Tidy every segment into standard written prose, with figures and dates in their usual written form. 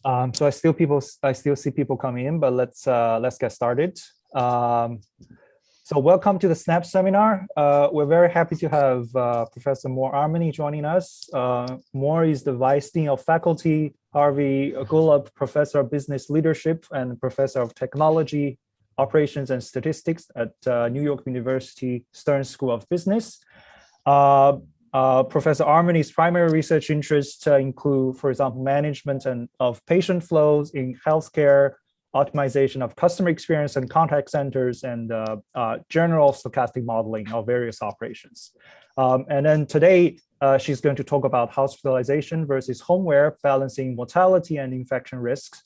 So I still see people coming in, but let's get started. So welcome to the SNAPP seminar. We're very happy to have Professor Mor Armony joining us. Mor is the Vice Dean of Faculty, Harvey Golub Professor of Business Leadership and Professor of Technology, Operations and Statistics at New York University Stern School of Business. Professor Armony's primary research interests include, for example, management of patient flows in healthcare, optimization of customer experience and contact centers, and general stochastic modeling of various operations. And then today, she's going to talk about hospitalization versus homeware, balancing mortality and infection risks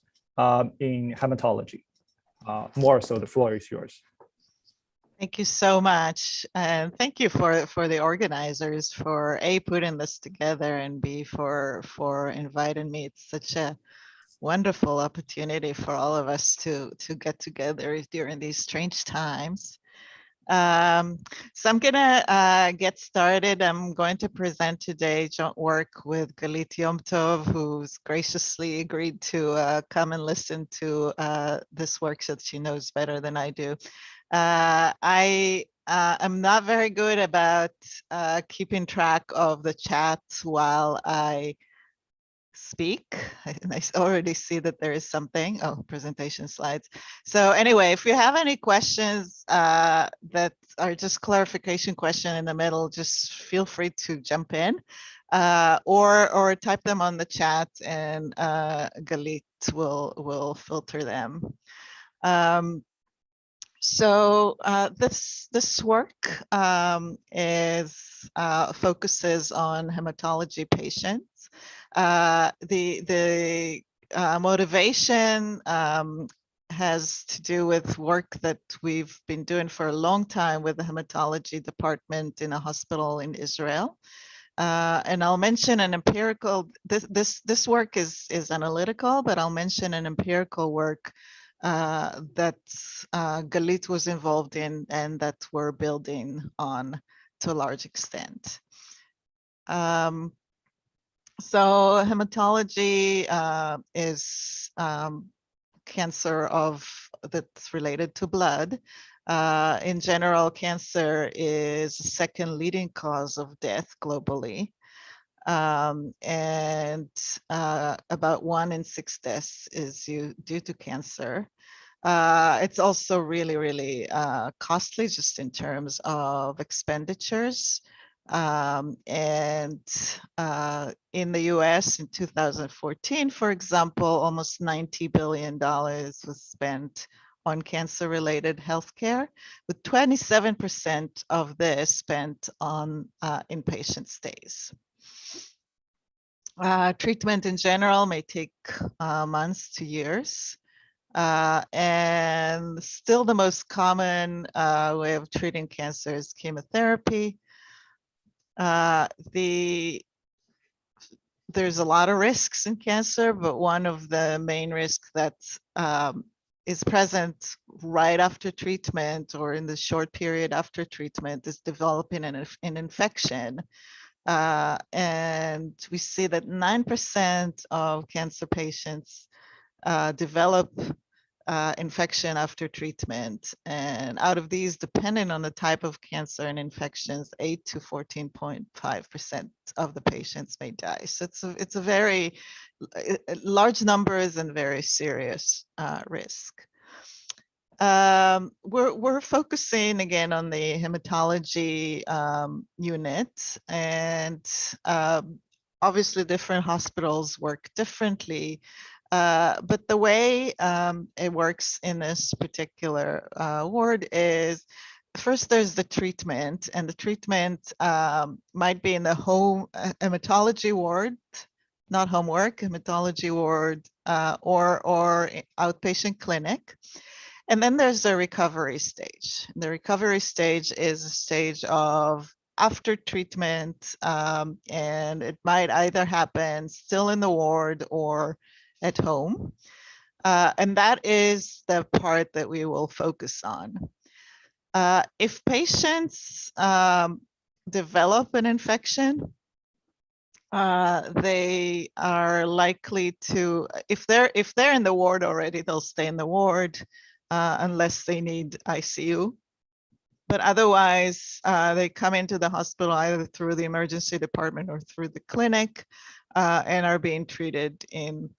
in hematology. Mor, so the floor is yours. Thank you so much. And thank you for the organizers for A, putting this together, and B, for inviting me. It's such a wonderful opportunity for all of us to get together during these strange times. So I'm gonna get started. I'm going to present today joint work with Galit Yom-Tov, who's graciously agreed to come and listen to this work so that she knows better than I do. I am not very good about keeping track of the chat while I speak. And I already see that there is something. Oh, presentation slides. So anyway, if you have any questions that are just clarification question in the middle, just feel free to jump in or type them on the chat, and Galit will filter them. So this work focuses on hematology patients. The motivation has to do with work that we've been doing for a long time with the hematology department in a hospital in Israel. And I'll mention an empirical, this work is analytical, but I'll mention an empirical work that Galit was involved in and that we're building on to a large extent. So hematology is cancer that's related to blood. In general, cancer is the second leading cause of death globally. And about 1 in 6 deaths is due to cancer. It's also really, really costly just in terms of expenditures. And in the US in 2014, for example, almost $90 billion was spent on cancer-related healthcare, with 27% of this spent on inpatient stays. Treatment in general may take months to years. And still the most common way of treating cancer is chemotherapy. There's a lot of risks in cancer, but one of the main risks that is present right after treatment or in the short period after treatment is developing an infection. And we see that 9% of cancer patients develop infection after treatment. And out of these, depending on the type of cancer and infections, 8 to 14.5% of the patients may die. So it's a very large numbers and very serious risk. We're focusing again on the hematology unit, and obviously different hospitals work differently. But the way it works in this particular ward is, first there's the treatment, and the treatment might be in the home hematology ward, not homework, hematology ward, or outpatient clinic. And then there's the recovery stage. The recovery stage is a stage of after treatment, and it might either happen still in the ward or at home. And that is the part that we will focus on. If patients develop an infection, they are likely to, if they're in the ward already, they'll stay in the ward unless they need ICU. But otherwise, they come into the hospital either through the emergency department or through the clinic and are being treated in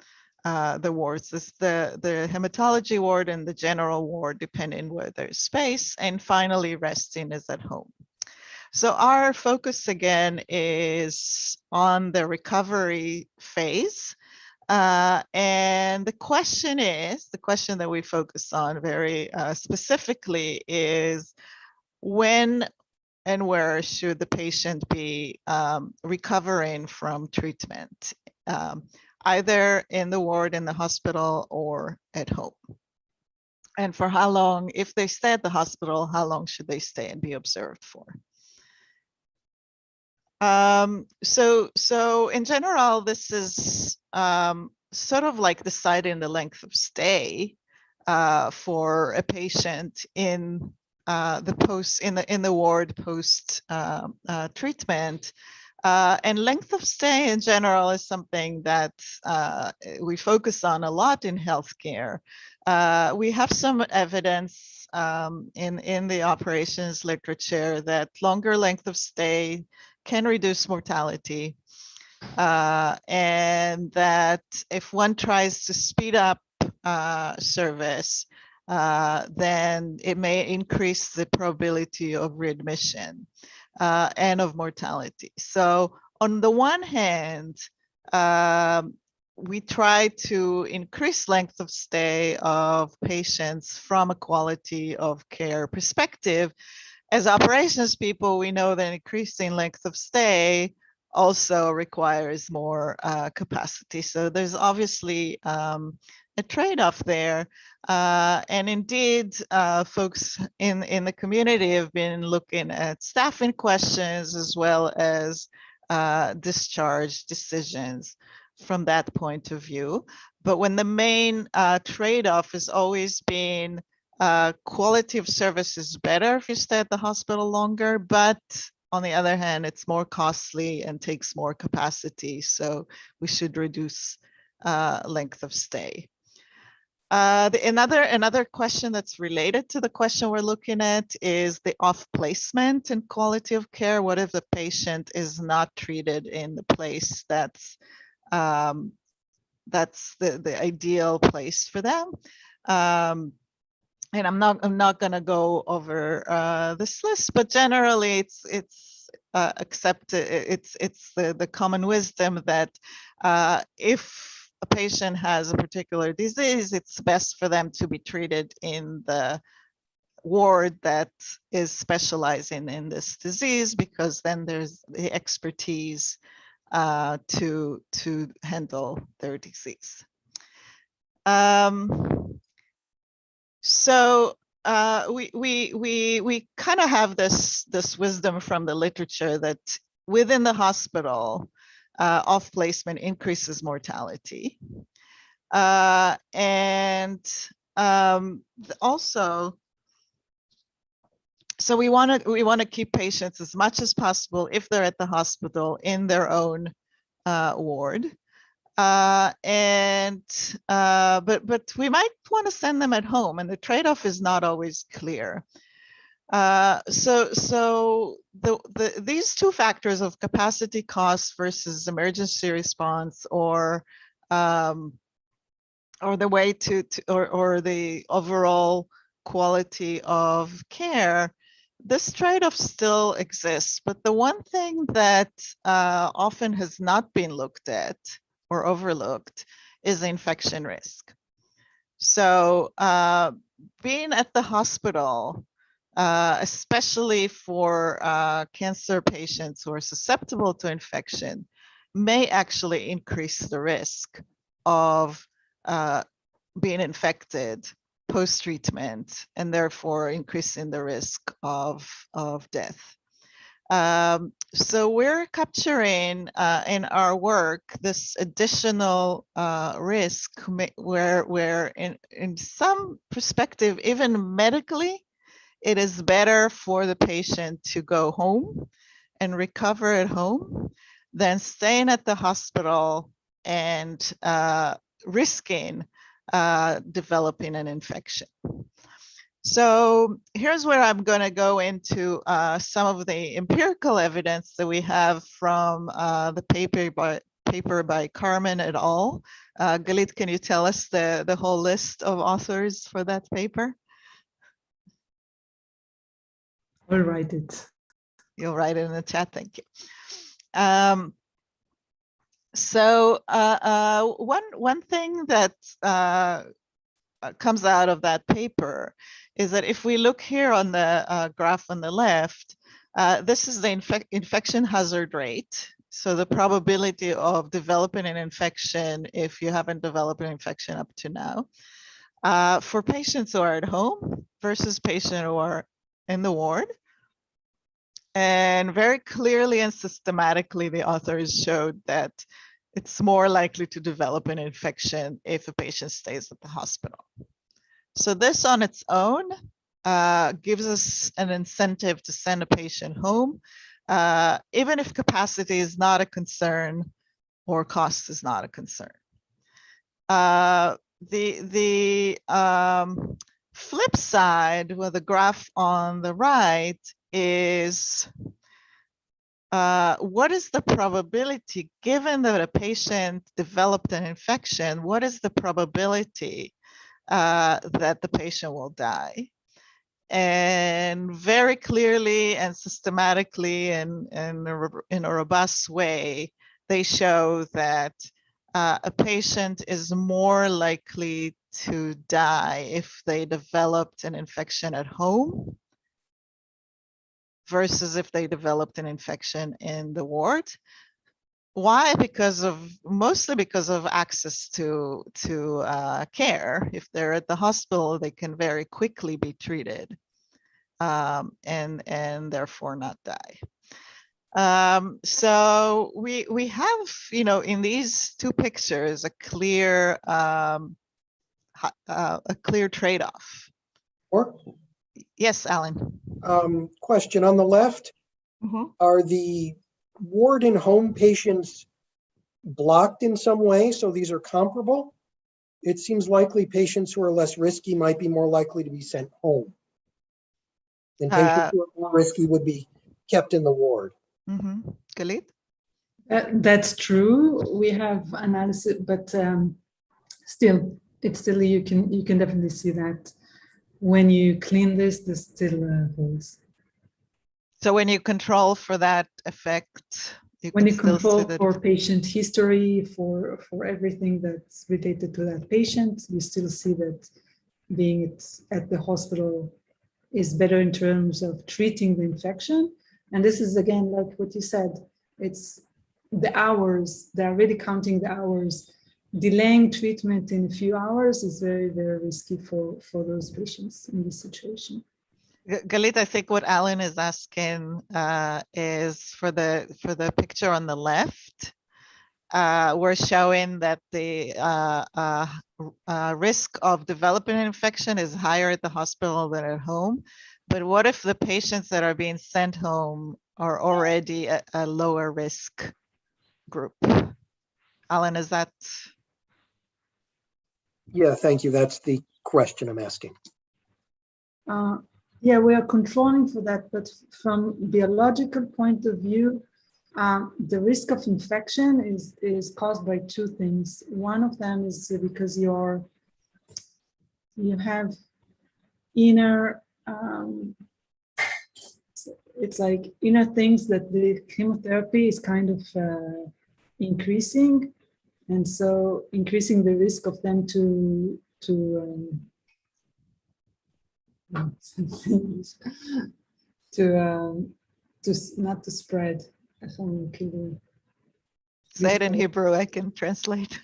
the wards. This is the hematology ward and the general ward, depending where there's space. And finally, resting is at home. So our focus again is on the recovery phase. And the question that we focus on very specifically is, when and where should the patient be recovering from treatment, either in the ward, in the hospital, or at home? And for how long, if they stay at the hospital, how long should they stay and be observed for? So in general, this is sort of like deciding the length of stay for a patient in the ward post treatment. And length of stay in general is something that we focus on a lot in healthcare. We have some evidence in the operations literature that longer length of stay can reduce mortality, and that if one tries to speed up service, then it may increase the probability of readmission and of mortality. So on the one hand, we try to increase length of stay of patients from a quality of care perspective. As operations people, we know that increasing length of stay also requires more capacity. So there's obviously a trade-off there. And indeed, folks in the community have been looking at staffing questions as well as discharge decisions from that point of view. But when the main trade-off has always been quality of service is better if you stay at the hospital longer, but on the other hand, it's more costly and takes more capacity. So we should reduce length of stay. Another question that's related to the question we're looking at is the off-placement and quality of care. What if the patient is not treated in the place that's the ideal place for them? And I'm not going to go over this list, but generally it's accepted. It's the common wisdom that if a patient has a particular disease, it's best for them to be treated in the ward that is specializing in this disease, because then there's the expertise to handle their disease. So we kind of have this wisdom from the literature that within the hospital, off placement increases mortality, and also, so we want to keep patients as much as possible, if they're at the hospital, in their own ward. But we might want to send them at home, and the trade-off is not always clear. So these two factors of capacity cost versus emergency response, or the way or the overall quality of care, this trade-off still exists. But the one thing that often has not been looked at or overlooked is the infection risk. So being at the hospital, especially for cancer patients who are susceptible to infection, may actually increase the risk of being infected post-treatment, and therefore increasing the risk of death. So we're capturing in our work this additional risk, where in some perspective, even medically, it is better for the patient to go home and recover at home, than staying at the hospital and risking developing an infection. So here's where I'm going to go into some of the empirical evidence that we have from the paper by Carmen et al. Galit, can you tell us the whole list of authors for that paper? I'll write it. You'll write it in the chat, thank you. One thing that comes out of that paper is that if we look here on the graph on the left, this is the infection hazard rate. So the probability of developing an infection if you haven't developed an infection up to now, for patients who are at home versus patients who are in the ward. And very clearly and systematically, the authors showed that it's more likely to develop an infection if a patient stays at the hospital. So this on its own gives us an incentive to send a patient home, even if capacity is not a concern or cost is not a concern. The flip side, with the graph on the right, is what is the probability, given that a patient developed an infection, what is the probability that the patient will die? And very clearly and systematically and in a robust way, they show that a patient is more likely to die if they developed an infection at home versus if they developed an infection in the ward. Why? Mostly because of access to care. If they're at the hospital, they can very quickly be treated and therefore not die. So we have, in these two pictures, a clear trade-off. Or Yes, Alan. question on the left, are the ward and home patients blocked in some way? So these are comparable? It seems likely patients who are less risky might be more likely to be sent home. And patients who are more risky would be kept in the ward. Galit? That's true. We have analysis, but still, you can definitely see that when you clean this, there's still holes. So when you control for that effect, when you control for patient history, for everything that's related to that patient, you still see that being at the hospital is better in terms of treating the infection. And this is, again, like what you said, it's the hours, they're really counting the hours. Delaying treatment in a few hours is very, very risky for those patients in this situation. Galit, I think what Alan is asking is for the picture on the left, we're showing that the risk of developing an infection is higher at the hospital than at home. But what if the patients that are being sent home are already a lower risk group? Alan, is that? Yeah, thank you. That's the question I'm asking. Yeah, we are controlling for that, but from biological point of view, the risk of infection is caused by two things. One of them is because you have inner, it's like inner things that the chemotherapy is kind of increasing, and so increasing the risk of them to not to spread. Say it in Hebrew, I can translate.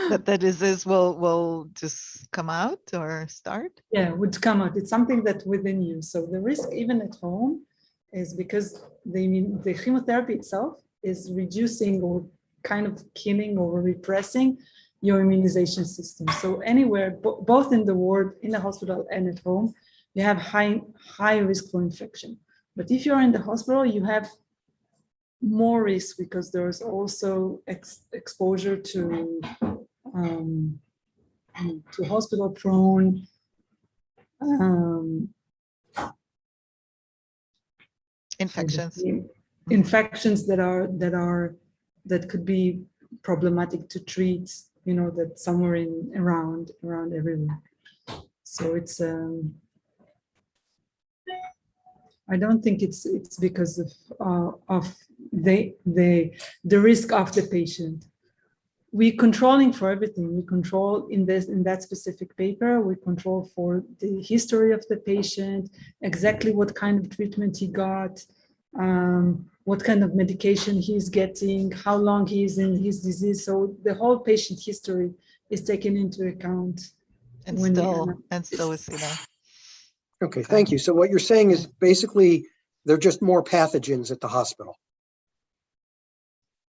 That the disease will just come out or start? Yeah, would come out. It's something that within you. So the risk even at home is because the chemotherapy itself is reducing or kind of killing or repressing your immunization system. So anywhere, both in the ward, in the hospital and at home, you have high risk for infection. But if you're in the hospital, you have more risk because there's also exposure to hospital prone infections. Infections that could be problematic to treat, you know, that somewhere around everywhere. So it's I don't think it's because of the risk of the patient. We're controlling for everything. We control in that specific paper. We control for the history of the patient, exactly what kind of treatment he got, what kind of medication he's getting, how long he is in his disease. So the whole patient history is taken into account. And still is, you know. Okay, thank you. So what you're saying is basically they're just more pathogens at the hospital.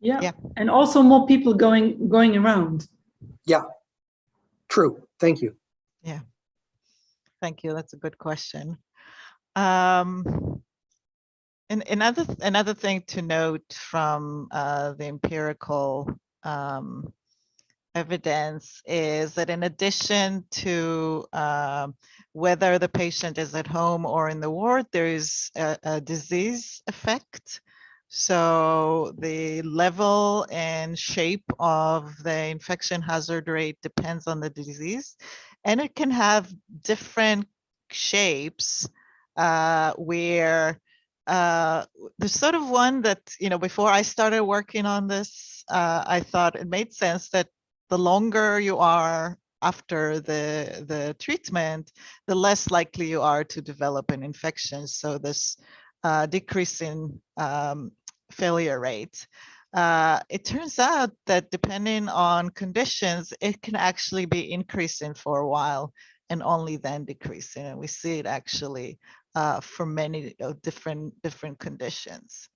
Yeah. And also more people going around. Yeah, true. Thank you. Yeah, thank you. That's a good question. And another thing to note from the empirical evidence is that in addition to whether the patient is at home or in the ward, there is a disease effect. So the level and shape of the infection hazard rate depends on the disease, and it can have different shapes where there's sort of one that, you know, before I started working on this, I thought it made sense that the longer you are after the treatment, the less likely you are to develop an infection. So this decrease in failure rate. It turns out that depending on conditions, it can actually be increasing for a while and only then decreasing. And we see it actually for many different conditions.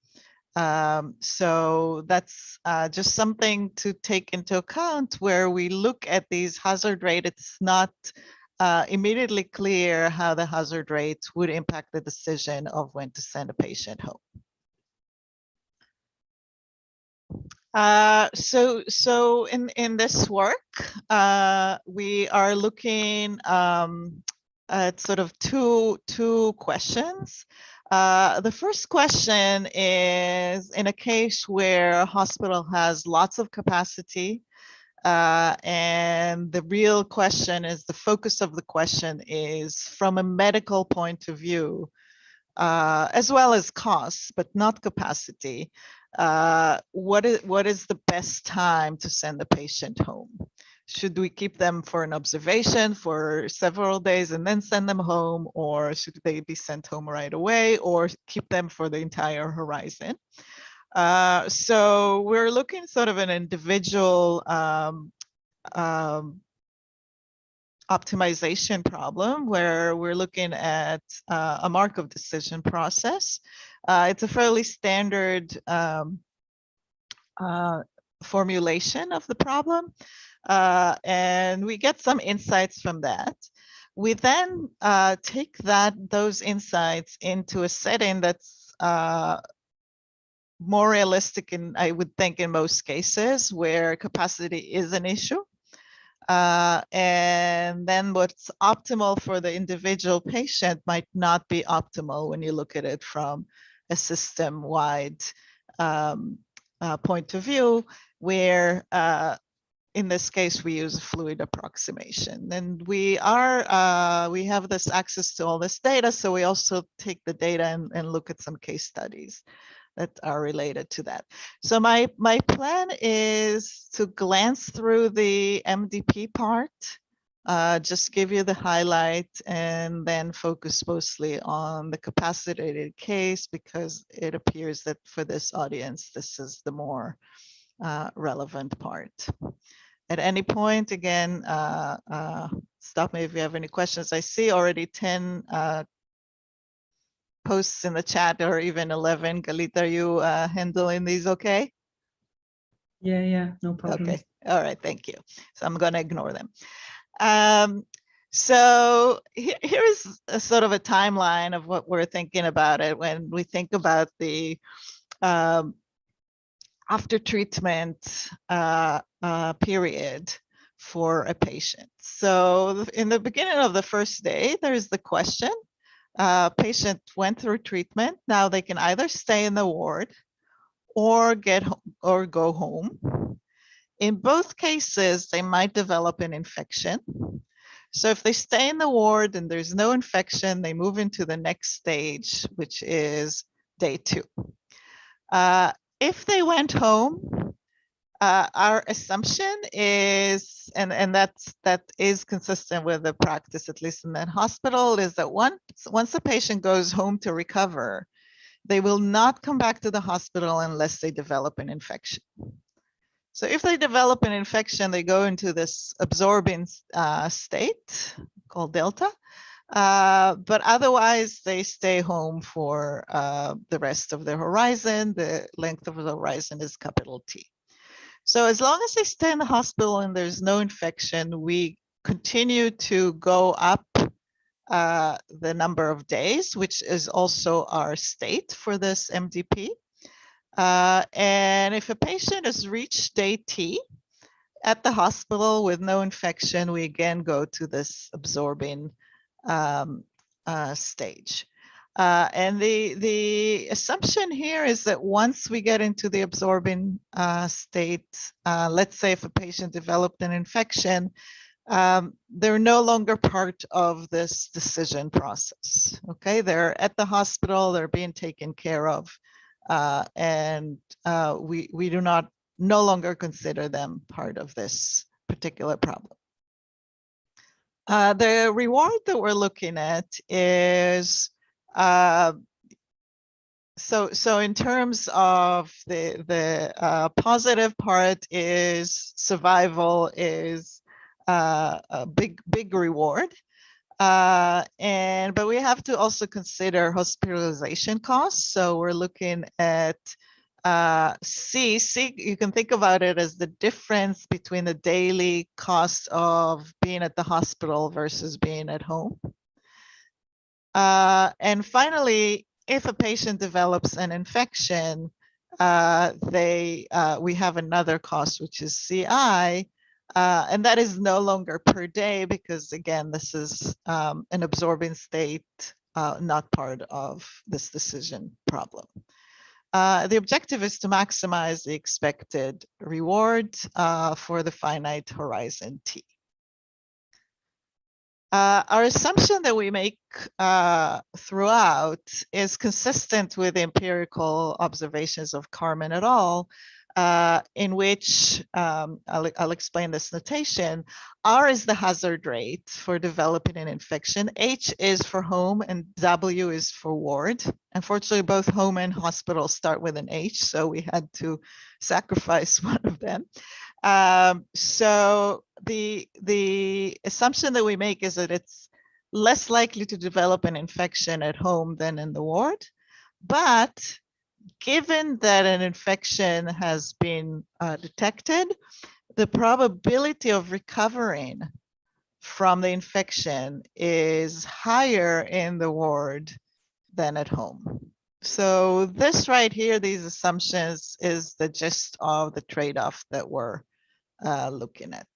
So that's just something to take into account where we look at these hazard rate. It's not immediately clear how the hazard rate would impact the decision of when to send a patient home. So in this work, we are looking at sort of two questions. The first question is, in a case where a hospital has lots of capacity, and the real question is, the focus of the question is from a medical point of view, as well as costs, but not capacity. What is the best time to send the patient home? Should we keep them for an observation for several days and then send them home, or should they be sent home right away, or keep them for the entire horizon? So we're looking sort of an individual optimization problem where we're looking at a Markov decision process. It's a fairly standard formulation of the problem, and we get some insights from that. We then take those insights into a setting that's more realistic, I would think, in most cases where capacity is an issue. And then what's optimal for the individual patient might not be optimal when you look at it from a system-wide point of view, where in this case we use fluid approximation. And we have this access to all this data, so we also take the data and look at some case studies that are related to that. So my plan is to glance through the MDP part, just give you the highlight, and then focus mostly on the capacitated case, because it appears that for this audience, this is the more relevant part. At any point, again, stop me if you have any questions. I see already 10 posts in the chat, or even 11. Galit, are you handling these okay? Yeah, no problem. Okay, all right, thank you. So I'm going to ignore them. So here's a sort of a timeline of what we're thinking about it when we think about the after treatment period for a patient. So in the beginning of the first day, there's the question. Patient went through treatment. Now they can either stay in the ward or go home. In both cases, they might develop an infection. So if they stay in the ward and there's no infection, they move into the next stage, which is day 2. If they went home, our assumption is, and that is consistent with the practice, at least in that hospital, is that once a patient goes home to recover, they will not come back to the hospital unless they develop an infection. So if they develop an infection, they go into this absorbing state called delta, but otherwise they stay home for the rest of the horizon. The length of the horizon is capital T. So as long as they stay in the hospital and there's no infection, we continue to go up the number of days, which is also our state for this MDP. And if a patient has reached day T at the hospital with no infection, we again go to this absorbing stage. And the assumption here is that once we get into the absorbing state, let's say if a patient developed an infection, they're no longer part of this decision process. Okay, they're at the hospital, they're being taken care of, and we do no longer consider them part of this particular problem. The reward that we're looking at is so in terms of the positive part is survival is a big reward, but we have to also consider hospitalization costs. So we're looking at C, you can think about it as the difference between the daily cost of being at the hospital versus being at home. And finally, if a patient develops an infection, we have another cost, which is CI, and that is no longer per day because, again, this is an absorbing state, not part of this decision problem. The objective is to maximize the expected reward for the finite horizon T. Our assumption that we make throughout is consistent with the empirical observations of Carmen et al., in which I'll explain this notation. R is the hazard rate for developing an infection. H is for home and W is for ward. Unfortunately, both home and hospital start with an H, so we had to sacrifice one of them. So the assumption that we make is that it's less likely to develop an infection at home than in the ward. But given that an infection has been detected, the probability of recovering from the infection is higher in the ward than at home. So this right here, these assumptions, is the gist of the trade-off that we're looking at.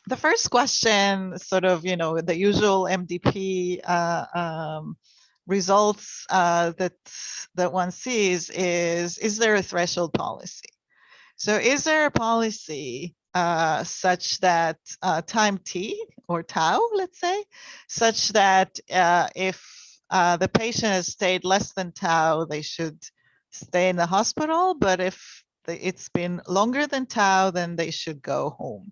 The first question, sort of, the usual MDP results that one sees is there a threshold policy? So is there a policy such that time T or tau, let's say, such that if the patient has stayed less than tau, they should stay in the hospital, but if it's been longer than tau, then they should go home.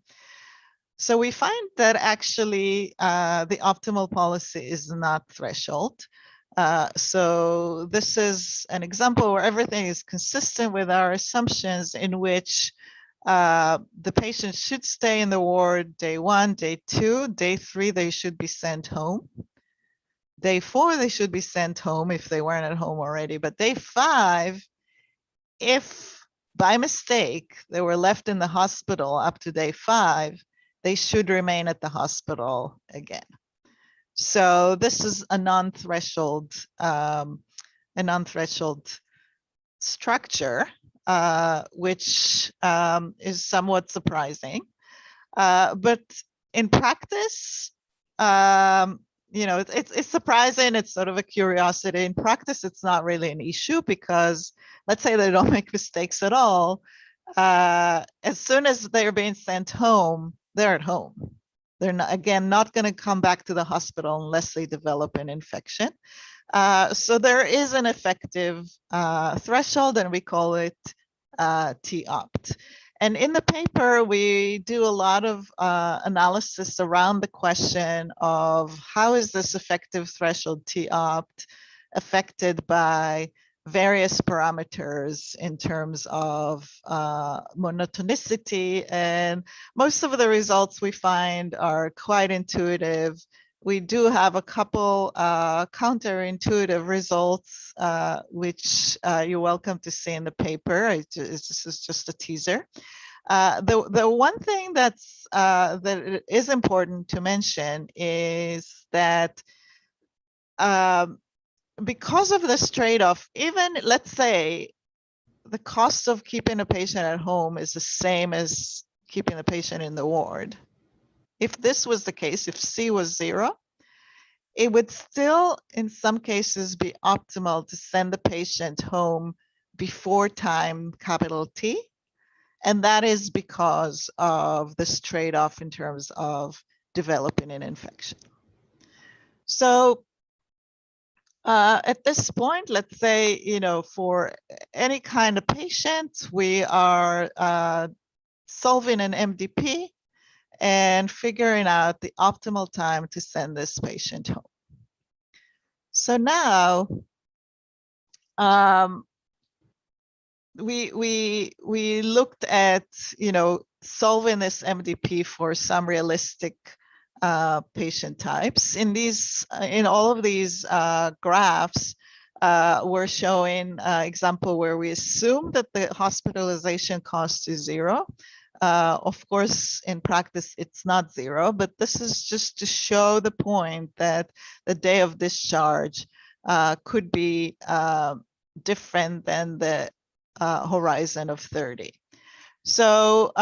So we find that actually the optimal policy is not threshold. So this is an example where everything is consistent with our assumptions, in which the patient should stay in the ward day 1, day 2, day 3, they should be sent home. Day 4, they should be sent home if they weren't at home already. But day 5, if by mistake, they were left in the hospital up to day 5, they should remain at the hospital again. So this is a non-threshold structure, which is somewhat surprising. But in practice, it's surprising. It's sort of a curiosity. In practice, it's not really an issue because let's say they don't make mistakes at all. As soon as they're being sent home, they're at home. They're not going to come back to the hospital unless they develop an infection. So there is an effective threshold, and we call it T-opt. And in the paper, we do a lot of analysis around the question of how is this effective threshold T-opt affected by various parameters in terms of monotonicity. And most of the results we find are quite intuitive. We do have a couple counterintuitive results, which you're welcome to see in the paper. This is just a teaser. The one thing that is important to mention is that because of this trade-off, even let's say the cost of keeping a patient at home is the same as keeping the patient in the ward. If this was the case, if C was 0, it would still, in some cases, be optimal to send the patient home before time, capital T. And that is because of this trade-off in terms of developing an infection. So at this point, let's say, for any kind of patient, we are solving an MDP and figuring out the optimal time to send this patient home. So now we looked at solving this MDP for some realistic patient types. In all of these graphs, we're showing example where we assume that the hospitalization cost is 0. Of course, in practice, it's not 0, but this is just to show the point that the day of discharge could be different than the horizon of 30. So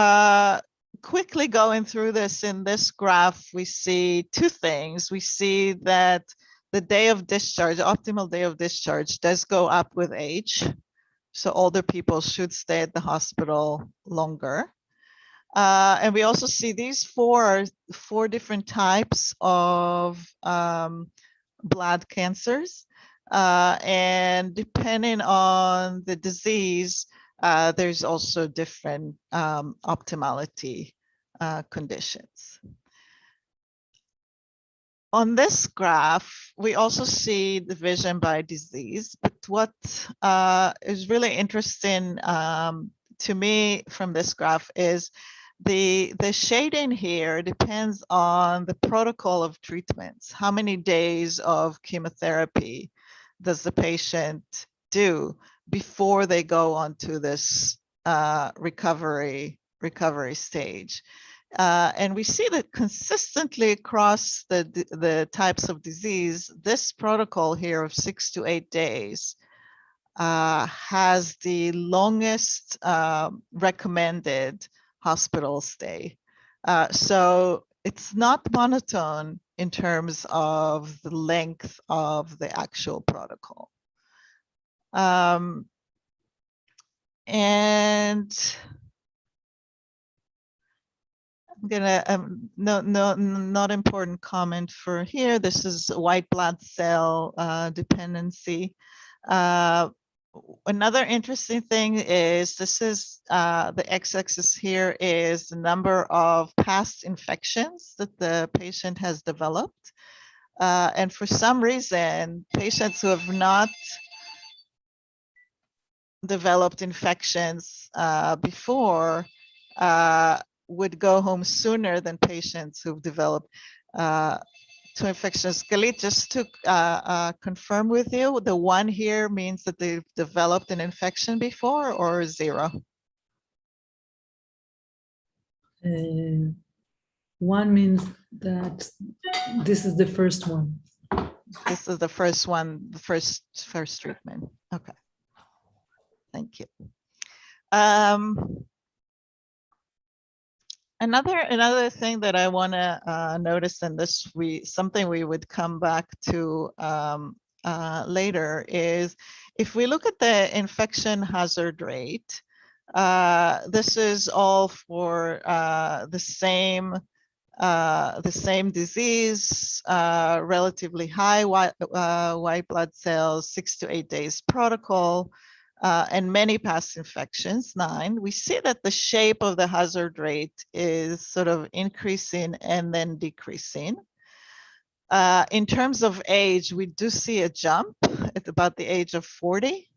quickly going through this, in this graph, we see 2 things. We see that the day of discharge, optimal day of discharge, does go up with age. So older people should stay at the hospital longer. And we also see these four different types of blood cancers. And depending on the disease, there's also different optimality conditions. On this graph, we also see division by disease, but what is really interesting to me from this graph is the shading here depends on the protocol of treatments. How many days of chemotherapy does the patient do before they go on to this recovery stage? And we see that consistently across the types of disease, this protocol here of 6 to 8 days has the longest recommended hospital stay. So it's not monotone in terms of the length of the actual protocol. And I'm gonna not important comment for here. This is white blood cell dependency. Another interesting thing is this is the x-axis here is the number of past infections that the patient has developed. And for some reason, patients who have not developed infections before would go home sooner than patients who've developed 2 infections. Galit, just to confirm with you, the 1 here means that they've developed an infection before, or 0? One means that this is the first one. This is the first one, the first treatment. Okay. Thank you. Another thing that I want to notice, and this something we would come back to later, is if we look at the infection hazard rate, this is all for the same disease, relatively high white blood cells, 6 to 8 days protocol, and many past infections, 9. We see that the shape of the hazard rate is sort of increasing and then decreasing. In terms of age, we do see a jump at about the age of 40,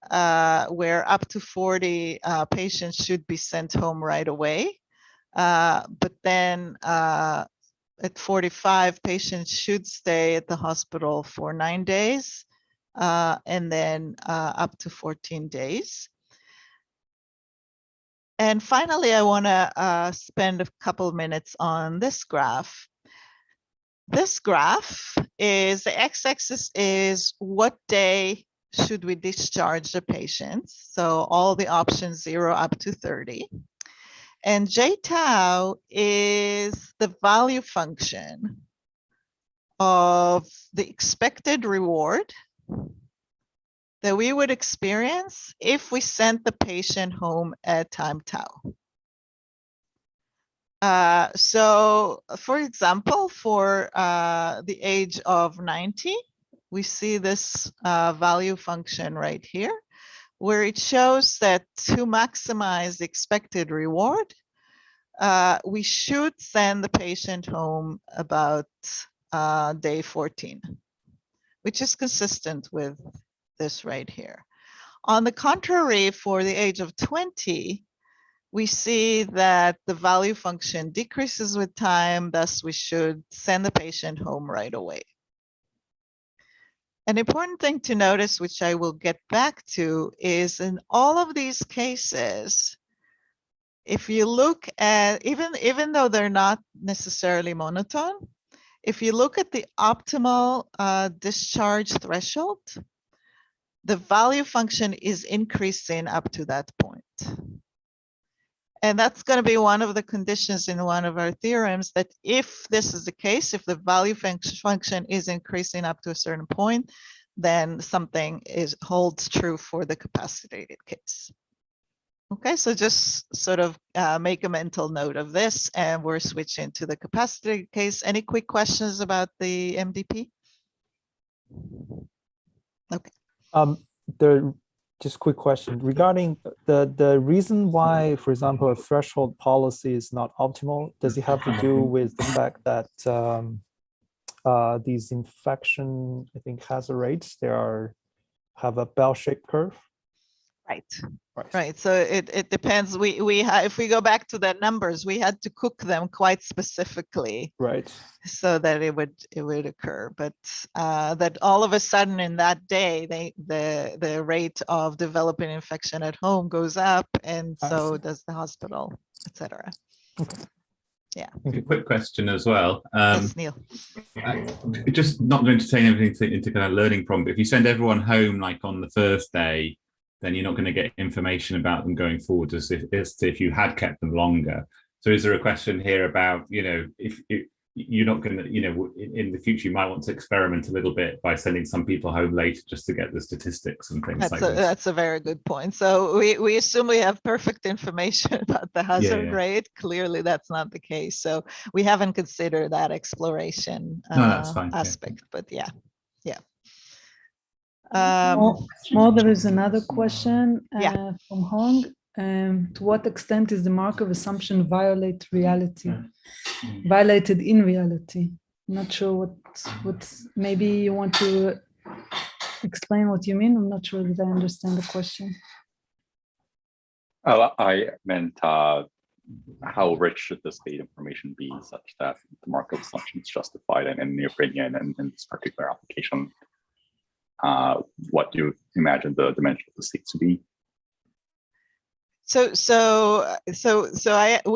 where up to 40 patients should be sent home right away. But then at 45, patients should stay at the hospital for 9 days, and then up to 14 days. And finally, I want to spend a couple of minutes on this graph. This graph is, the x-axis is what day should we discharge the patients. So all the options 0 up to 30. And J-tau is the value function of the expected reward that we would experience if we sent the patient home at time tau. So for example, for the age of 90, we see this value function right here, where it shows that to maximize the expected reward, we should send the patient home about day 14, which is consistent with this right here. On the contrary, for the age of 20, we see that the value function decreases with time, thus we should send the patient home right away. An important thing to notice, which I will get back to, is in all of these cases, if you look at, even though they're not necessarily monotone, if you look at the optimal discharge threshold, the value function is increasing up to that point. And that's going to be one of the conditions in one of our theorems, that if this is the case, if the value function is increasing up to a certain point, then something holds true for the capacitated case. Okay, so just sort of make a mental note of this, and we're switching to the capacitated case. Any quick questions about the MDP? Okay. Just quick question regarding the reason why, for example, a threshold policy is not optimal. Does it have to do with the fact that these infection, I think, hazard rates, have a bell-shaped curve? Right. So it depends. If we go back to the numbers, we had to cook them quite specifically, right, so that it would occur. But that all of a sudden in that day, the rate of developing infection at home goes up, and so does the hospital, etc. Okay. Yeah. A quick question as well. Yes, Neil. Just not to entertain everything into kind of learning problem, but if you send everyone home like on the first day, then you're not going to get information about them going forward as if you had kept them longer. So is there a question here about, if you're not going to, in the future, you might want to experiment a little bit by sending some people home later just to get the statistics and things like this? That's a very good point. So we assume we have perfect information about the hazard rate. Clearly, that's not the case. So we haven't considered that exploration that's fine, aspect, but yeah. There is another question from Hong. To what extent is the Markov assumption violated in reality? I'm not sure what's, maybe you want to explain what you mean. I'm not sure that I understand the question. Oh, I meant how rich should the state information be such that the Markov assumption is justified, and in your opinion, and in this particular application, what do you imagine the dimension of the state to be? We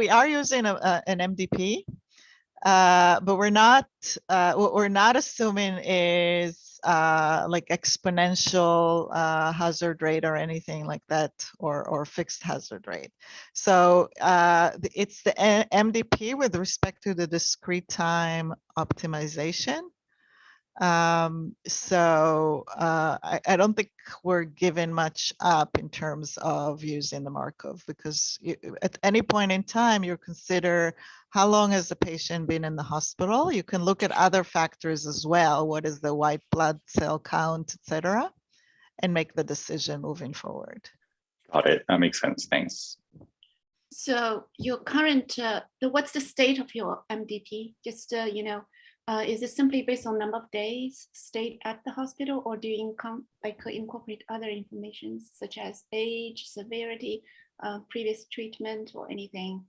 are using an MDP, but what we're not assuming is like exponential hazard rate or anything like that, or fixed hazard rate. So it's the MDP with respect to the discrete time optimization. I don't think we're giving much up in terms of using the Markov, because at any point in time, you consider how long has the patient been in the hospital. You can look at other factors as well. What is the white blood cell count, etc., and make the decision moving forward. Got it. That makes sense. Thanks. So your current, what's the state of your MDP? Just, is it simply based on number of days stayed at the hospital, or do you incorporate other information such as age, severity, previous treatment, or anything?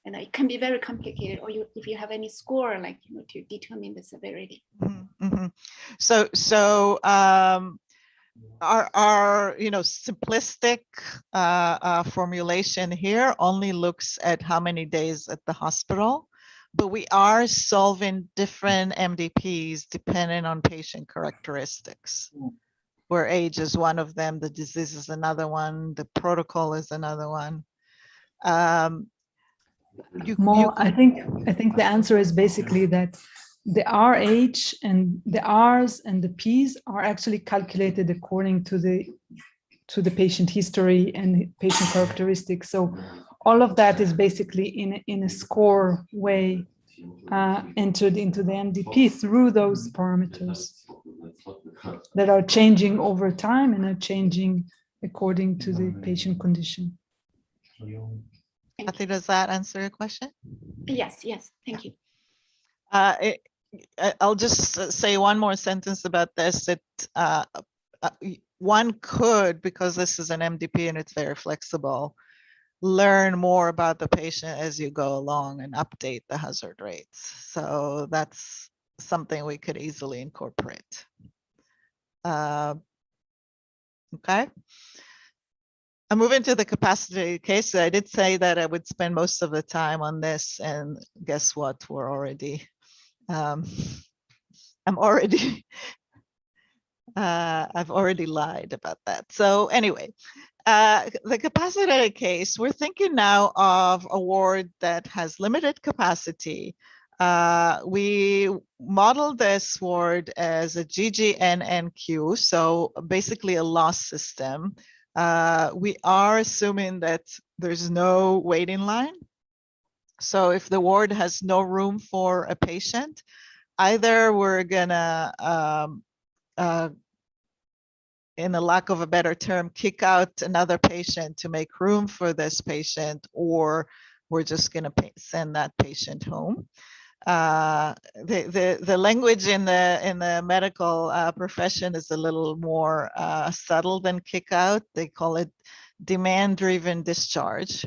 And it can be very complicated, or if you have any score, to determine the severity. Mm-hmm. So our simplistic formulation here only looks at how many days at the hospital, but we are solving different MDPs depending on patient characteristics, where age is one of them, the disease is another one, the protocol is another one. I think the answer is basically that the RH and the Rs and the Ps are actually calculated according to the patient history and patient characteristics. So all of that is basically in a score way entered into the MDP through those parameters that are changing over time and are changing according to the patient condition. Kathy, does that answer your question? Yes, thank you. I'll just say one more sentence about this. One could, because this is an MDP and it's very flexible, learn more about the patient as you go along and update the hazard rates. So that's something we could easily incorporate. Okay. I'm moving to the capacity case. I did say that I would spend most of the time on this, and guess what? We're already, I've already lied about that. So anyway, the capacity case, we're thinking now of a ward that has limited capacity. We model this ward as a GGNNQ, so basically a loss system. We are assuming that there's no waiting line. So if the ward has no room for a patient, either we're gonna, in the lack of a better term, kick out another patient to make room for this patient, or we're just gonna send that patient home. The language in the medical profession is a little more subtle than kick out. They call it demand-driven discharge,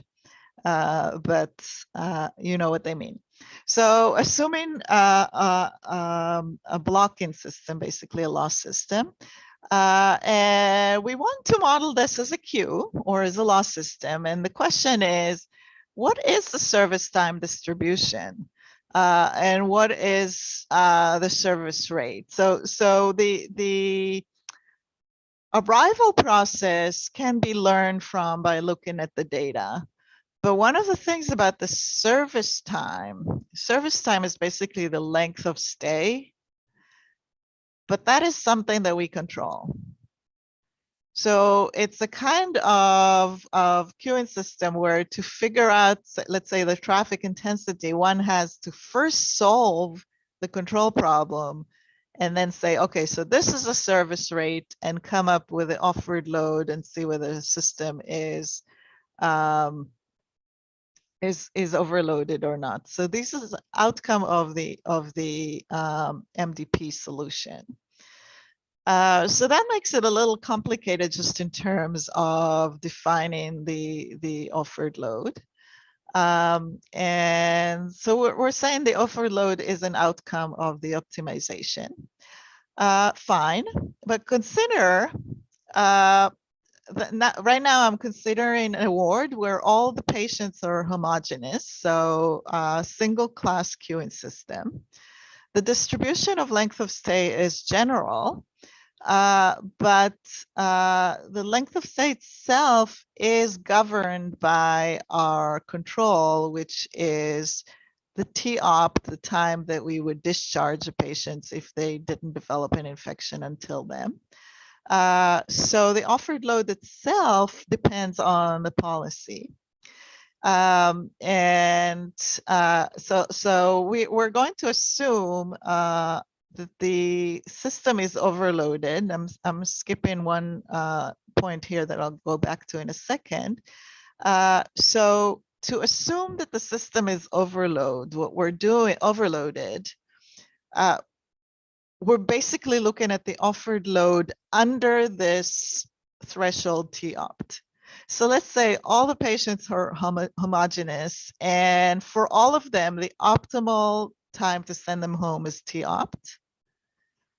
but you know what they mean. So assuming a blocking system, basically a loss system, and we want to model this as a queue or as a loss system. And the question is, what is the service time distribution? And what is the service rate? So the arrival process can be learned from by looking at the data. But one of the things about the service time is basically the length of stay, but that is something that we control. So it's a kind of queuing system where to figure out, let's say, the traffic intensity, one has to first solve the control problem and then say, okay, so this is a service rate, and come up with the offered load and see whether the system is overloaded or not. So this is the outcome of the MDP solution. So that makes it a little complicated just in terms of defining the offered load. And so we're saying the offered load is an outcome of the optimization. Fine, but consider right now I'm considering a ward where all the patients are homogeneous, so single class queuing system. The distribution of length of stay is general, but the length of stay itself is governed by our control, which is the T-op, the time that we would discharge the patients if they didn't develop an infection until then. So the offered load itself depends on the policy. So we're going to assume that the system is overloaded. I'm skipping one point here that I'll go back to in a second. So to assume that the system is overloaded, we're basically looking at the offered load under this threshold T-opt. So let's say all the patients are homogeneous, and for all of them, the optimal time to send them home is T-opt.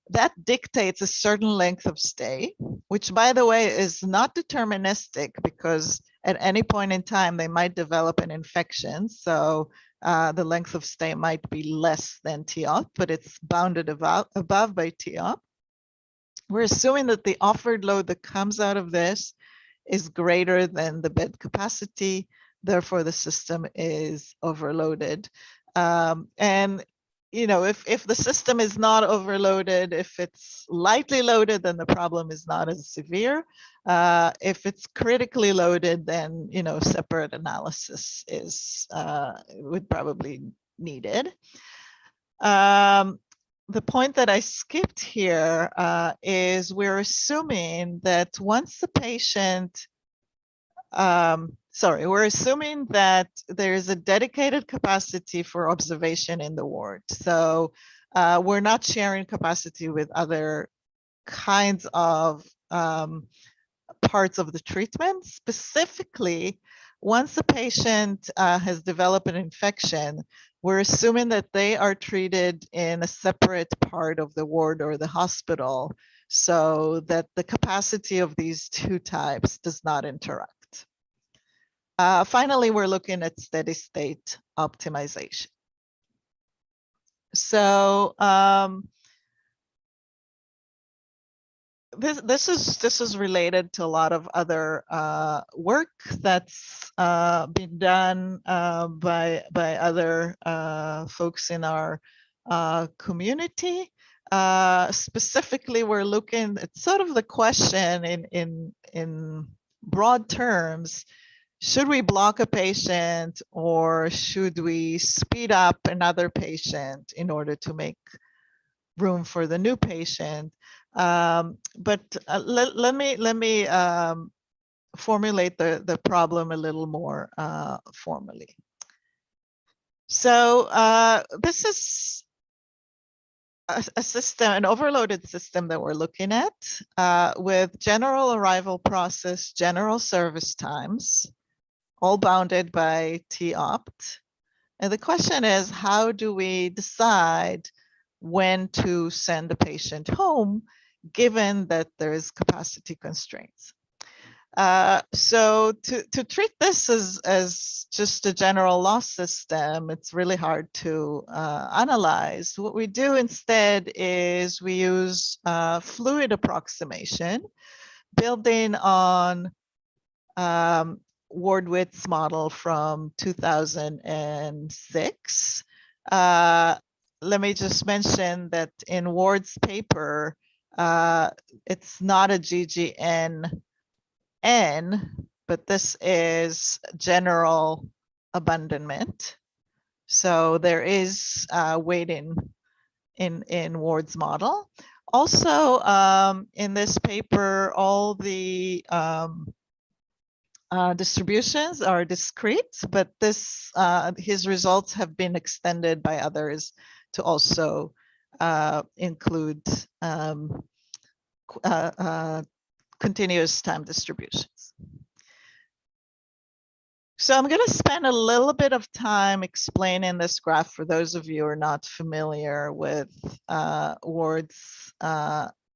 That dictates a certain length of stay, which, by the way, is not deterministic, because at any point in time, they might develop an infection. So the length of stay might be less than T-opt, but it's bounded above by T-opt. We're assuming that the offered load that comes out of this is greater than the bed capacity. Therefore, the system is overloaded. And if the system is not overloaded, if it's lightly loaded, then the problem is not as severe. If it's critically loaded, then separate analysis would probably needed. The point that I skipped here is we're assuming that once the patient, we're assuming that there is a dedicated capacity for observation in the ward. So we're not sharing capacity with other kinds of parts of the treatment. Specifically, once the patient has developed an infection, we're assuming that they are treated in a separate part of the ward or the hospital, so that the capacity of these two types does not interact. Finally, we're looking at steady state optimization. So this is related to a lot of other work that's been done by other folks in our community. Specifically, we're looking at sort of the question in broad terms: should we block a patient, or should we speed up another patient in order to make room for the new patient? But let me formulate the problem a little more formally. So this is a system, an overloaded system that we're looking at with general arrival process, general service times, all bounded by T-opt. And the question is, how do we decide when to send a patient home, given that there is capacity constraints? So to treat this as just a general loss system, it's really hard to analyze. What we do instead is we use fluid approximation, building on Ward-Witt's model from 2006. Let me just mention that in Ward's paper, it's not a GGN N, but this is general abandonment. So there is weighting in Ward's model. Also, in this paper, all the distributions are discrete, but his results have been extended by others to also include continuous time distributions. So I'm going to spend a little bit of time explaining this graph for those of you who are not familiar with Ward's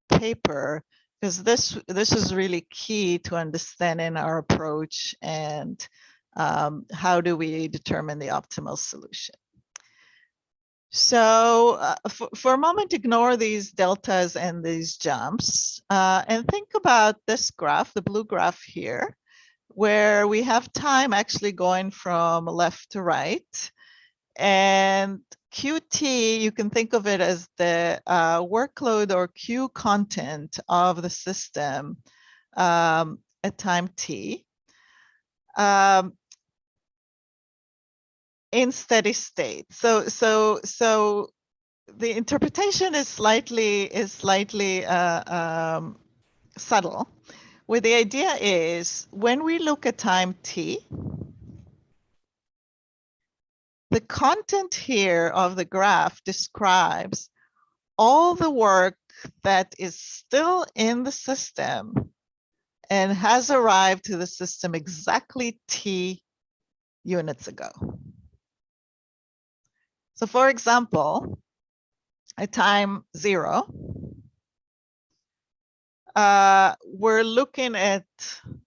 paper, because this is really key to understanding our approach and how do we determine the optimal solution. So for a moment, ignore these deltas and these jumps and think about this graph, the blue graph here, where we have time actually going from left to right. And QT, you can think of it as the workload or Q content of the system at time t. In steady state. So the interpretation is slightly subtle, where the idea is when we look at time t, the content here of the graph describes all the work that is still in the system and has arrived to the system exactly t units ago. So for example, at time 0, we're looking at,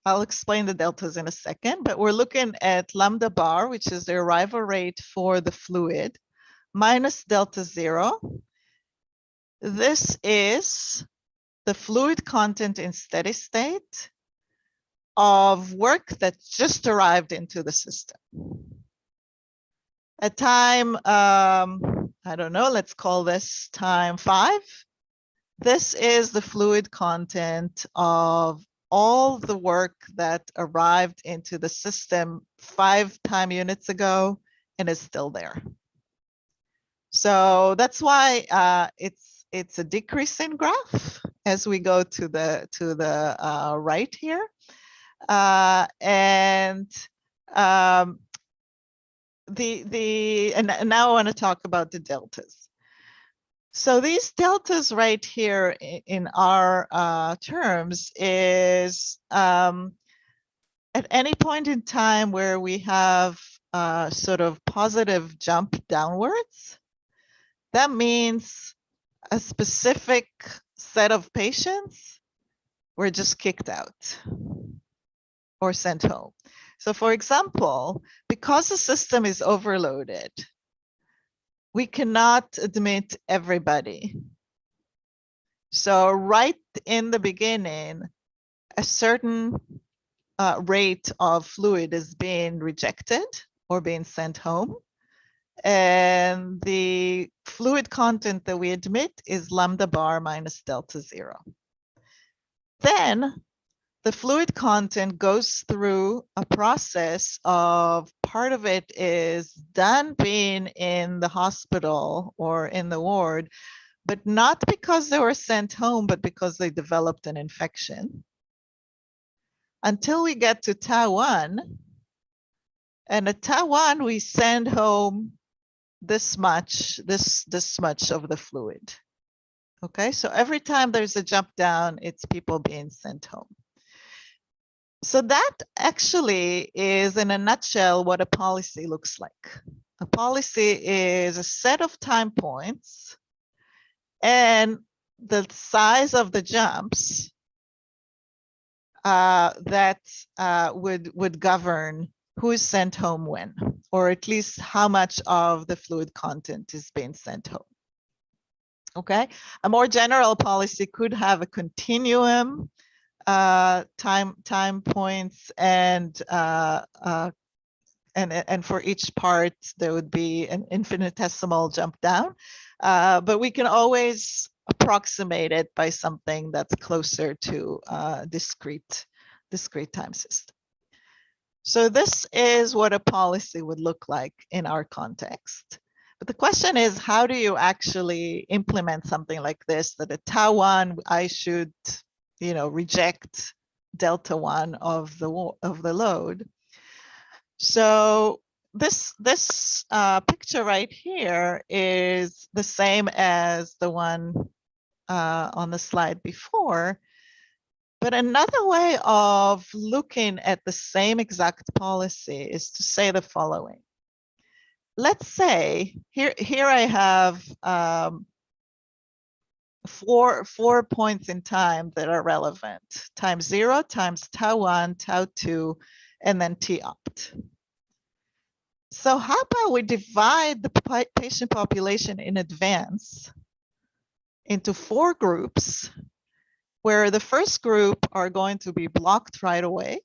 I'll explain the deltas in a second, but we're looking at lambda bar, which is the arrival rate for the fluid, minus delta 0. This is the fluid content in steady state of work that just arrived into the system. At time, I don't know, let's call this time 5. This is the fluid content of all the work that arrived into the system 5 time units ago and is still there. So that's why it's a decreasing graph as we go to the right here, and now I want to talk about the deltas. So these deltas right here in our terms is at any point in time where we have sort of positive jump downwards, that means a specific set of patients were just kicked out or sent home. So for example, because the system is overloaded, we cannot admit everybody. So right in the beginning, a certain rate of fluid is being rejected or being sent home. And the fluid content that we admit is lambda bar minus delta 0. Then the fluid content goes through a process of part of it is done being in the hospital or in the ward, but not because they were sent home, but because they developed an infection. Until we get to tau 1, and at tau 1, we send home this much of the fluid. Okay, so every time there's a jump down, it's people being sent home. So that actually is, in a nutshell, what a policy looks like. A policy is a set of time points, and the size of the jumps that would govern who is sent home when, or at least how much of the fluid content is being sent home. Okay, a more general policy could have a continuum, time points, and for each part there would be an infinitesimal jump down, but we can always approximate it by something that's closer to discrete time system. So this is what a policy would look like in our context. But the question is, how do you actually implement something like this, that at tau 1 I should, reject delta 1 of the load? So this picture right here is the same as the one on the slide before, but another way of looking at the same exact policy is to say the following. Let's say here I have four points in time that are relevant: time 0, times tau 1, tau 2, and then t-opt. So how about we divide the patient population in advance into 4 groups, where the first group are going to be blocked right away.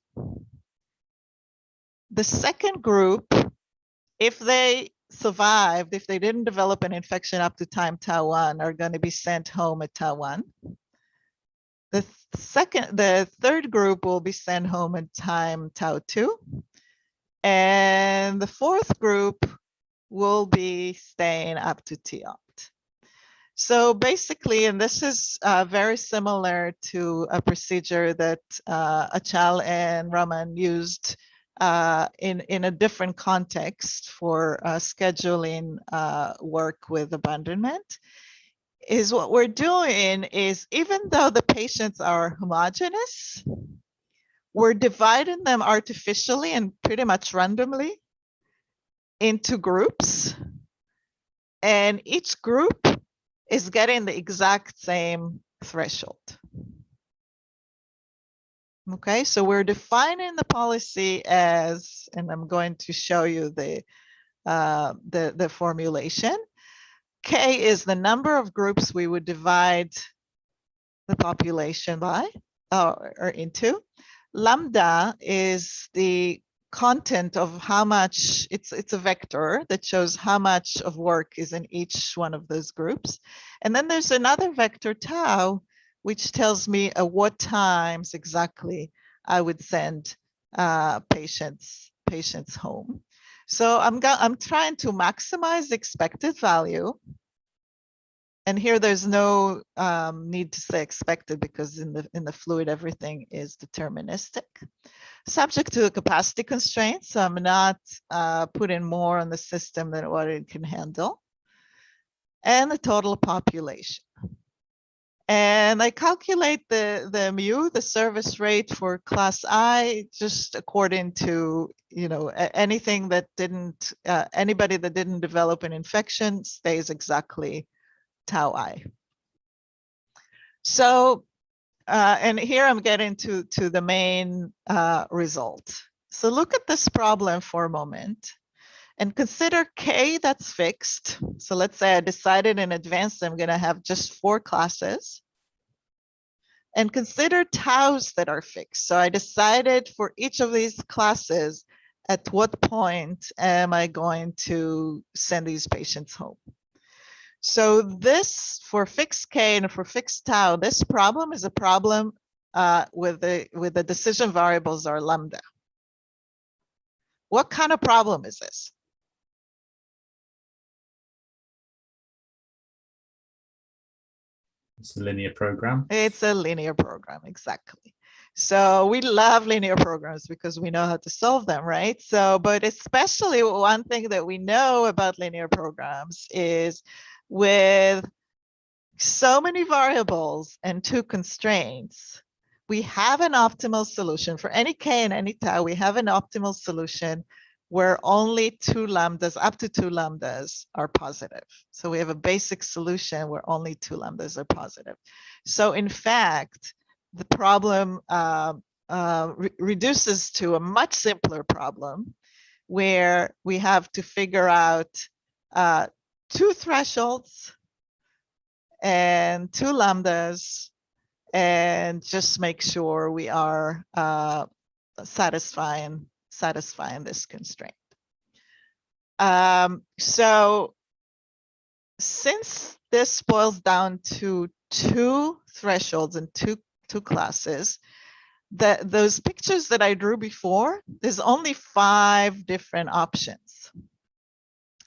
The second group, if they survived, if they didn't develop an infection up to time tau 1, are going to be sent home at tau 1. The third group will be sent home at time tau 2. And the fourth group will be staying up to t-opt. So basically, and this is very similar to a procedure that Achal and Raman used in a different context for scheduling work with abandonment, is what we're doing is, even though the patients are homogeneous, we're dividing them artificially and pretty much randomly into groups, and each group is getting the exact same threshold. Okay, so we're defining the policy as, and I'm going to show you the formulation. K is the number of groups we would divide the population by or into. Lambda is the content of how much, it's a vector that shows how much of work is in each one of those groups. And then there's another vector, tau, which tells me at what times exactly I would send patients home. So I'm trying to maximize the expected value. And here there's no need to say expected, because in the fluid everything is deterministic. Subject to the capacity constraints, so I'm not putting more on the system than what it can handle. And the total population. And I calculate the mu, the service rate for class I, just according to, you know, anything that didn't, anybody that didn't develop an infection stays exactly tau I. So, and here I'm getting to the main result. So look at this problem for a moment and consider K that's fixed. So let's say I decided in advance I'm going to have just 4 classes. And consider taus that are fixed. So I decided for each of these classes, at what point am I going to send these patients home? So this, for fixed K and for fixed tau, this problem is a problem with the decision variables are lambda. What kind of problem is this? It's a linear program. It's a linear program, exactly. So we love linear programs because we know how to solve them, right? So, but especially one thing that we know about linear programs is with so many variables and 2 constraints, we have an optimal solution for any K and any tau. We have an optimal solution where only 2 lambdas, up to 2 lambdas are positive. So we have a basic solution where only 2 lambdas are positive. So in fact, the problem reduces to a much simpler problem where we have to figure out 2 thresholds and 2 lambdas and just make sure we are satisfying this constraint. So since this boils down to 2 thresholds and two classes, those pictures that I drew before, there's only 5 different options.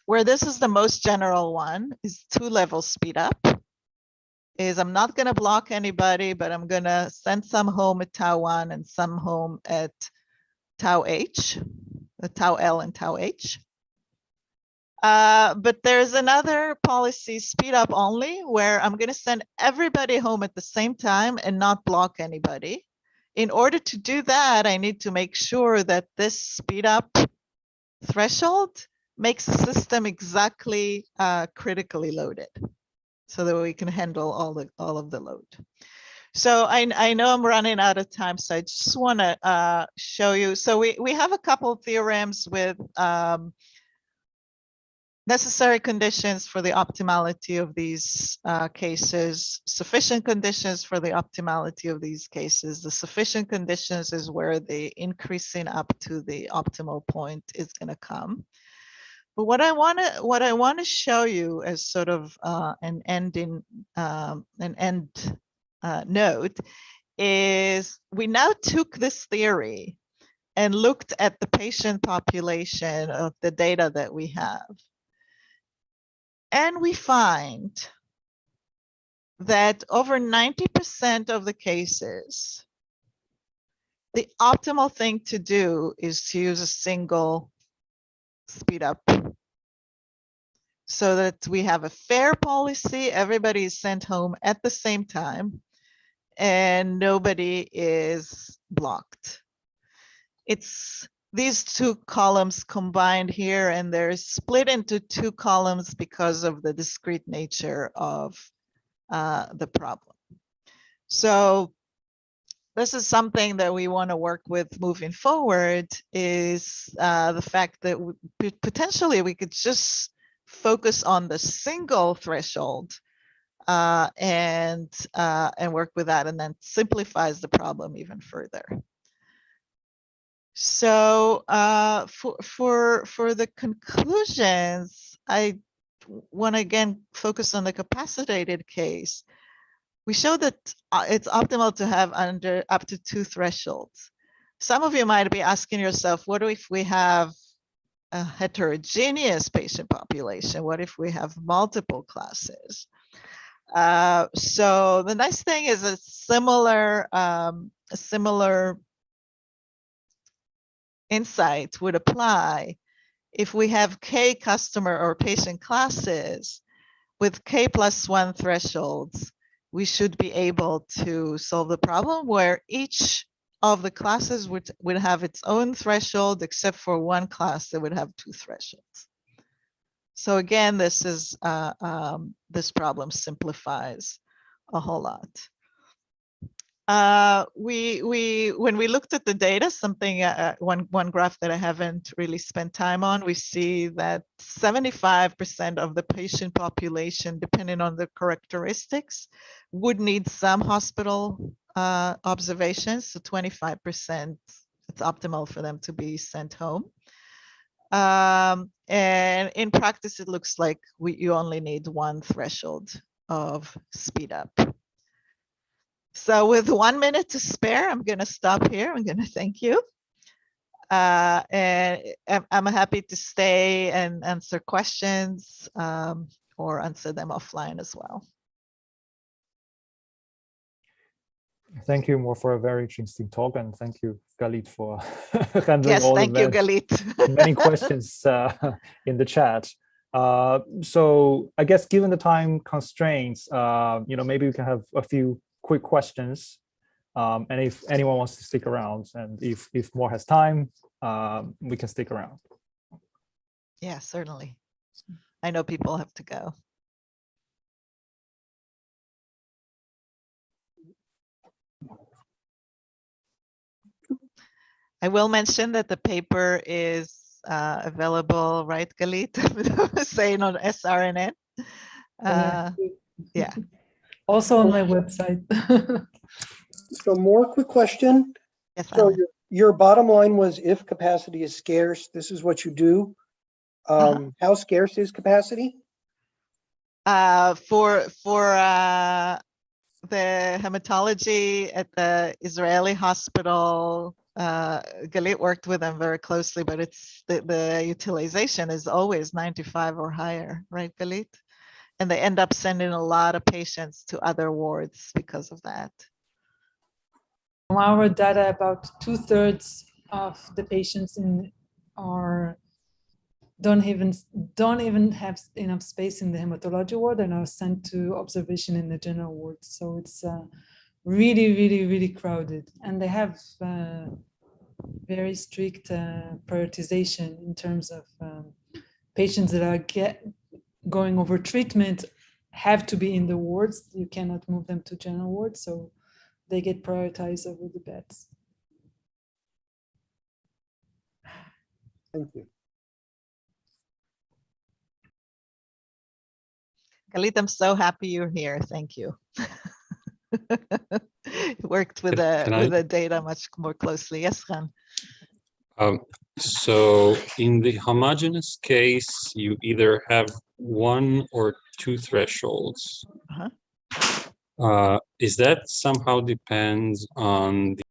Where this is the most general one is 2-level speed up. Is I'm not going to block anybody, but I'm going to send some home at tau 1 and some home at tau H, tau L and tau H. But there's another policy, speed up only, where I'm going to send everybody home at the same time and not block anybody. In order to do that, I need to make sure that this speed up threshold makes the system exactly critically loaded. so that we can handle all of the load. So I know I'm running out of time, so I just want to show you. So we have a couple of theorems with necessary conditions for the optimality of these cases, sufficient conditions for the optimality of these cases. The sufficient conditions is where the increasing up to the optimal point is going to come. But what I want to show you as sort of an ending, note is we now took this theory and looked at the patient population of the data that we have. And we find that over 90% of the cases, the optimal thing to do is to use a single speed up so that we have a fair policy, everybody is sent home at the same time, and nobody is blocked. It's these two columns combined here, and they're split into two columns because of the discrete nature of the problem. So this is something that we want to work with moving forward, is the fact that potentially we could just focus on the single threshold and work with that, and then simplifies the problem even further. So for the conclusions, I want to again focus on the capacitated case. We show that it's optimal to have up to 2 thresholds. Some of you might be asking yourself, what if we have a heterogeneous patient population? What if we have multiple classes? So the nice thing is a similar insight would apply if we have K customer or patient classes with K plus 1 thresholds. We should be able to solve the problem where each of the classes would have its own threshold, except for one class that would have 2 thresholds. So again, this is this problem simplifies a whole lot. When we looked at the data, one graph that I haven't really spent time on, we see that 75% of the patient population, depending on the characteristics, would need some hospital observations. So 25%, it's optimal for them to be sent home. And in practice, it looks like you only need 1 threshold of speed up. So with 1 minute to spare, I'm going to stop here. I'm going to thank you. And I'm happy to stay and answer questions or answer them offline as well. Thank you, Mor, for a very interesting talk, and thank you, Galit, for handling all thank you, Galit. many questions in the chat. So I guess given the time constraints, maybe we can have a few quick questions, and if anyone wants to stick around, and if Mor has time, we can stick around. Yeah, certainly. I know people have to go. I will mention that the paper is available, right, Galit? Saying on SRNN. Yeah. Also on my website. So more quick question. Yes, so your bottom line was, if capacity is scarce, this is what you do. How scarce is capacity? For the hematology at the Israeli hospital, Galit worked with them very closely, but it's the utilization is always 95 or higher, right, Galit? And they end up sending a lot of patients to other wards because of that. From our data, about 2/3 of the patients don't even have enough space in the hematology ward and are sent to observation in the general ward. So it's really, really, really crowded, and they have very strict prioritization in terms of patients that are going over treatment have to be in the wards. You cannot move them to general wards, so they get prioritized over the beds. Thank you. Galit, I'm so happy you're here. Thank you. Worked with the data much more closely. Yes, Ran. So in the homogeneous case, you either have one or two thresholds. Is that somehow depends on